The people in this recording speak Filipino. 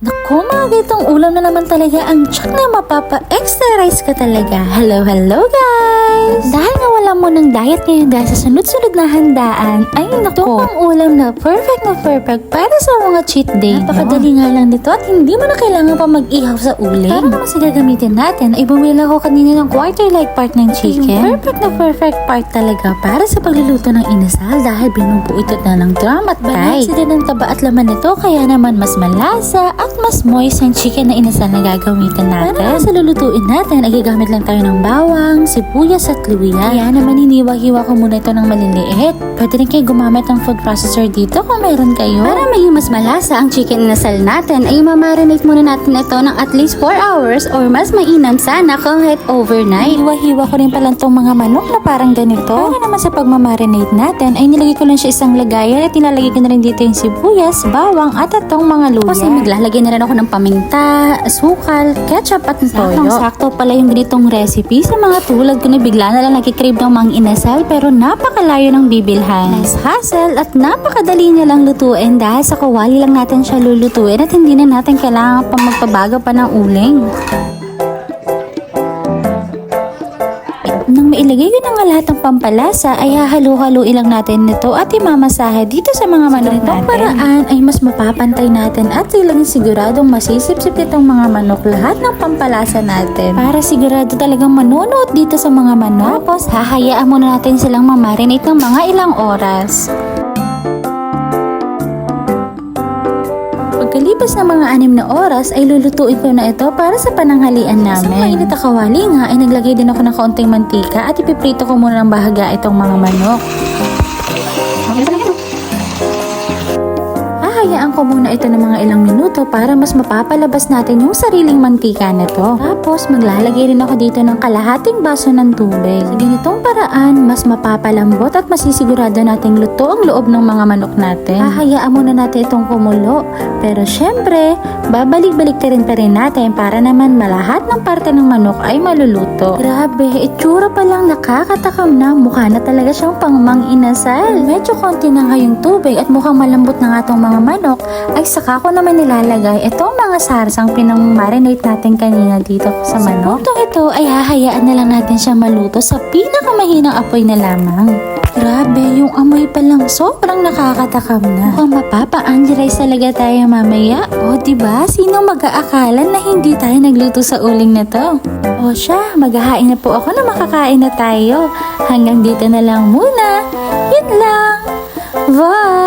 Naku, mga ganitong ulam na naman talaga ang tsak na mapapa-extra rice ka talaga. Hello guys! Dahil nga wala mo ng diet ngayon dahil sa sunod-sunod na handaan, ay naku, ito ang ulam na perfect para sa mga cheat day. Napakadali nga lang nito at hindi mo na kailangan pa mag-ihaw sa uling. Para naman sa gagamitin natin, ay bumili ako kanina ng quarter-like part ng chicken. Yung perfect part talaga para sa pagluluto ng inasal dahil binubuo ito na ng drum at bahay. Balance din ang taba at laman nito kaya naman mas malasa at mas moist ang chicken na inasal na gagamitin natin. Para sa lulutuin natin, ay gagamit lang tayo ng bawang, sibuyas at luya. Kaya naman hiniwa-hiwa ko muna ito ng maliliit. Pwede rin kayo gumamit ng food processor dito kung meron kayo. Para maging mas malasa ang chicken inasal natin, ay mamarinate muna natin ito ng at least 4 hours or mas mainam sana kahit overnight. Hiwa-hiwa ko rin pala itong mga manok na parang ganito. Para naman sa pagmamarinate natin, ay nilagay ko lang siya isang lagayan at nilalagay ko na rin dito yung sibuyas, bawang at itong mga luya. Tapos ay maglalagay na rin ako ng paminta, asukal, ketchup at toyo. Sakto pala yung ganitong recipe sa mga tulad ko na bigla na lang nakikrave ng mga inasal pero napakalayo ng bibilhan. Less hassle at napakadali niya lang lutuin dahil sa kawali lang natin siya lulutuin at hindi na natin kailangan pa magpabago pa ng uling. Nang mailagay ko na nga lahat ng pampalasa ay hahalo-haluin lang natin nito at imamasahe dito sa mga manok natin. Itong paraan ay mas mapapantay natin at silang siguradong masisip-sip itong mga manok lahat ng pampalasa natin. Para sigurado talagang manunuot dito sa mga manok. Tapos hahayaan muna natin silang mamarinate ng mga ilang oras. Pagkalipas ng mga 6 na oras ay lulutuin ko na ito para sa pananghalian namin. Sa mainit na kawali nga ay naglagay din ako ng kaunting mantika at ipiprito ko muna ng bahaga itong mga manok. Hahayaan ko muna ito ng mga ilang minuto para mas mapapalabas natin yung sariling mantika nito. Tapos maglalagay rin ako dito ng kalahating baso ng tubig. Sa ganitong paraan, mas mapapalambot at masisigurado nating luto ang loob ng mga manok natin. Hahayaan muna natin itong kumulo. Pero syempre, babalik-balik pa rin natin para naman malahat ng parte ng manok ay maluluto. Grabe, itsura pa lang nakakatakam na. Mukha na talaga siyang pangmang inasal. Medyo konti na nga yung tubig at mukhang malambot na nga itong mga manok, ay saka ko naman nilalagay itong mga sarsang pinang-marinate natin kanina dito sa manok. Sa ito ay hahayaan na lang natin siya maluto sa pinakamahinang apoy na lamang. Grabe, yung amoy pa lang sobrang nakakatakam na. Mukhang mapapa-Angie-rice talaga tayo mamaya. O diba, sino mag-aakala na hindi tayo nagluto sa uling na to? O siya, maghahain na po ako na makakain na tayo. Hanggang dito na lang muna. Yun lang. Bye!